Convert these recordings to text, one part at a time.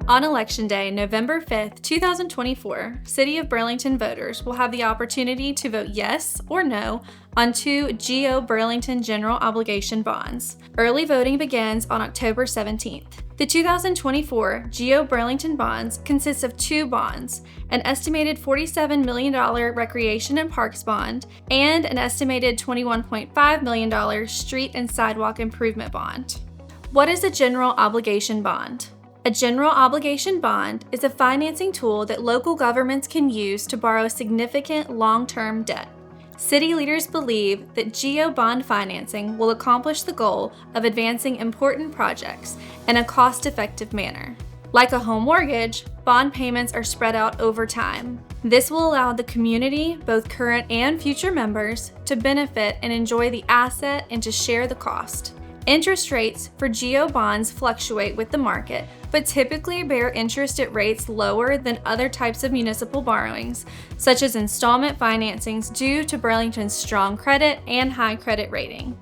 On Election Day, November 5th, 2024, City of Burlington voters will have the opportunity to vote yes or no on two GO Burlington General Obligation bonds. Early voting begins on October 17th. The 2024 GO Burlington bonds consists of two bonds, an estimated $47 million Recreation and Parks bond and an estimated $21.5 million Street and Sidewalk Improvement bond. What is a General Obligation Bond? A general obligation bond is a financing tool that local governments can use to borrow significant long-term debt. City leaders believe that GO bond financing will accomplish the goal of advancing important projects in a cost-effective manner. Like a home mortgage, bond payments are spread out over time. This will allow the community, both current and future members, to benefit and enjoy the asset and to share the cost. Interest rates for GO bonds fluctuate with the market, but typically bear interest at rates lower than other types of municipal borrowings, such as installment financings due to Burlington's strong credit and high credit rating.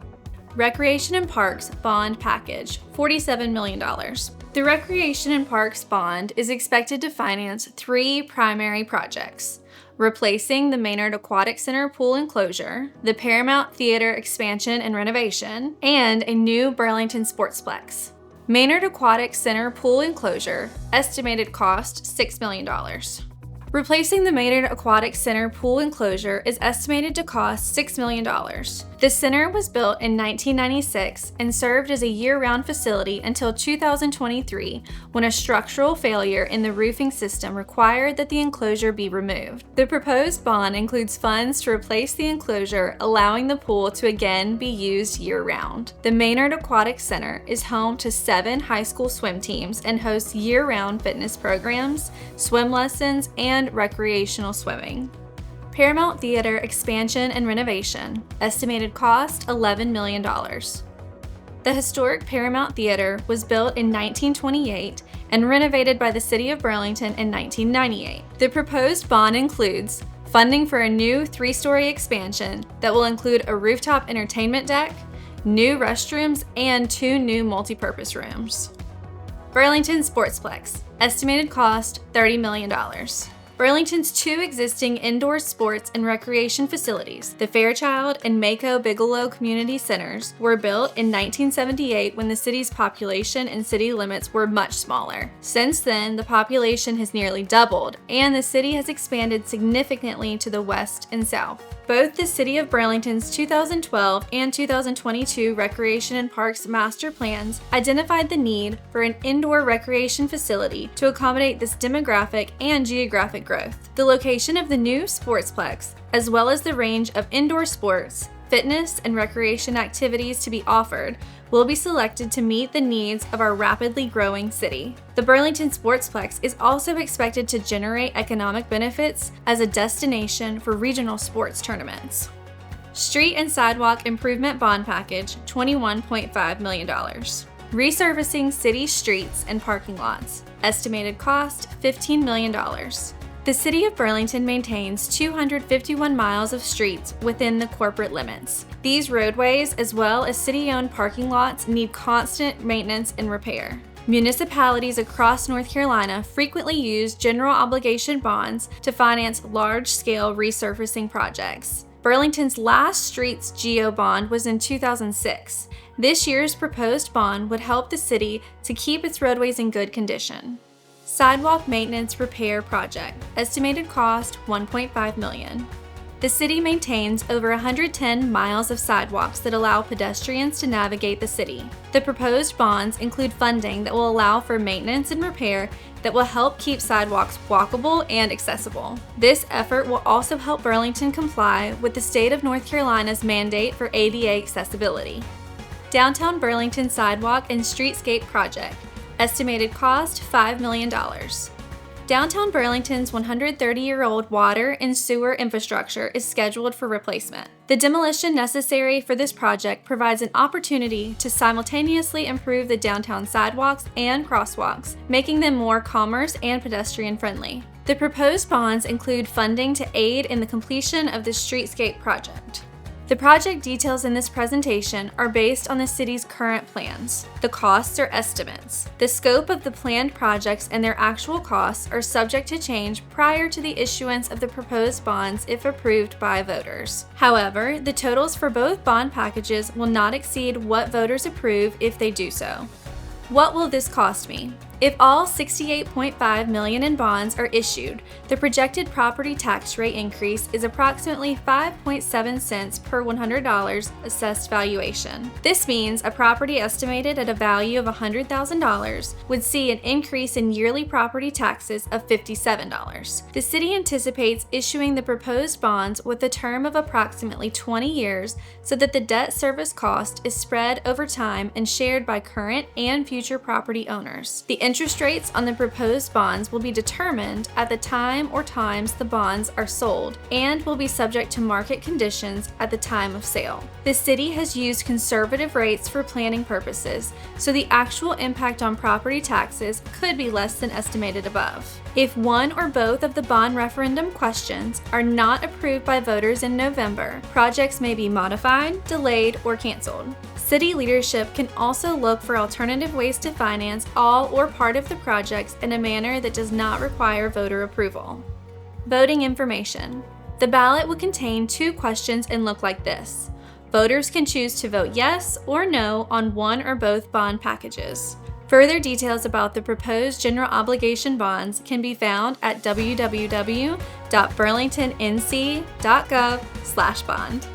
Recreation and Parks Bond Package, $47 million. The Recreation and Parks Bond is expected to finance three primary projects: replacing the Maynard Aquatic Center pool enclosure, the Paramount Theater expansion and renovation, and a new Burlington Sportsplex. Maynard Aquatic Center pool enclosure, estimated cost $6 million. Replacing the Maynard Aquatic Center pool enclosure is estimated to cost $6 million. The center was built in 1996 and served as a year-round facility until 2023, when a structural failure in the roofing system required that the enclosure be removed. The proposed bond includes funds to replace the enclosure, allowing the pool to again be used year-round. The Maynard Aquatic Center is home to 7 high school swim teams and hosts year-round fitness programs, swim lessons, and recreational swimming. Paramount Theater expansion and renovation, estimated cost $11 million. The historic Paramount Theater was built in 1928 and renovated by the City of Burlington in 1998. The proposed bond includes funding for a new 3-story expansion that will include a rooftop entertainment deck, new restrooms, and 2 new multipurpose rooms. Burlington Sportsplex, estimated cost $30 million. Burlington's 2 existing indoor sports and recreation facilities, the Fairchild and Mako Bigelow Community Centers, were built in 1978 when the city's population and city limits were much smaller. Since then, the population has nearly doubled, and the city has expanded significantly to the west and south. Both the City of Burlington's 2012 and 2022 Recreation and Parks master plans identified the need for an indoor recreation facility to accommodate this demographic and geographic growth. The location of the new Sportsplex, as well as the range of indoor sports, fitness, and recreation activities to be offered, will be selected to meet the needs of our rapidly growing city. The Burlington Sportsplex is also expected to generate economic benefits as a destination for regional sports tournaments. Street and Sidewalk Improvement Bond Package, $21.5 million. Resurfacing city streets and parking lots, estimated cost $15 million. The City of Burlington maintains 251 miles of streets within the corporate limits. These roadways, as well as city-owned parking lots, need constant maintenance and repair. Municipalities across North Carolina frequently use general obligation bonds to finance large-scale resurfacing projects. Burlington's last streets GO bond was in 2006. This year's proposed bond would help the city to keep its roadways in good condition. Sidewalk Maintenance Repair Project, estimated cost $1.5 million. The city maintains over 110 miles of sidewalks that allow pedestrians to navigate the city. The proposed bonds include funding that will allow for maintenance and repair that will help keep sidewalks walkable and accessible. This effort will also help Burlington comply with the state of North Carolina's mandate for ADA accessibility. Downtown Burlington Sidewalk and Streetscape Project, estimated cost $5 million. Downtown Burlington's 130-year-old water and sewer infrastructure is scheduled for replacement. The demolition necessary for this project provides an opportunity to simultaneously improve the downtown sidewalks and crosswalks, making them more commerce and pedestrian-friendly. The proposed bonds include funding to aid in the completion of the streetscape project. The project details in this presentation are based on the city's current plans. The costs are estimates. The scope of the planned projects and their actual costs are subject to change prior to the issuance of the proposed bonds if approved by voters. However, the totals for both bond packages will not exceed what voters approve if they do so. What will this cost me? If all $68.5 million in bonds are issued, the projected property tax rate increase is approximately 5.7 cents per $100 assessed valuation. This means a property estimated at a value of $100,000 would see an increase in yearly property taxes of $57. The city anticipates issuing the proposed bonds with a term of approximately 20 years so that the debt service cost is spread over time and shared by current and future property owners. The interest rates on the proposed bonds will be determined at the time or times the bonds are sold and will be subject to market conditions at the time of sale. The city has used conservative rates for planning purposes, so the actual impact on property taxes could be less than estimated above. If one or both of the bond referendum questions are not approved by voters in November, projects may be modified, delayed, or canceled. City leadership can also look for alternative ways to finance all or part of the projects in a manner that does not require voter approval. Voting information. The ballot will contain 2 questions and look like this. Voters can choose to vote yes or no on one or both bond packages. Further details about the proposed general obligation bonds can be found at www.burlingtonnc.gov/bond.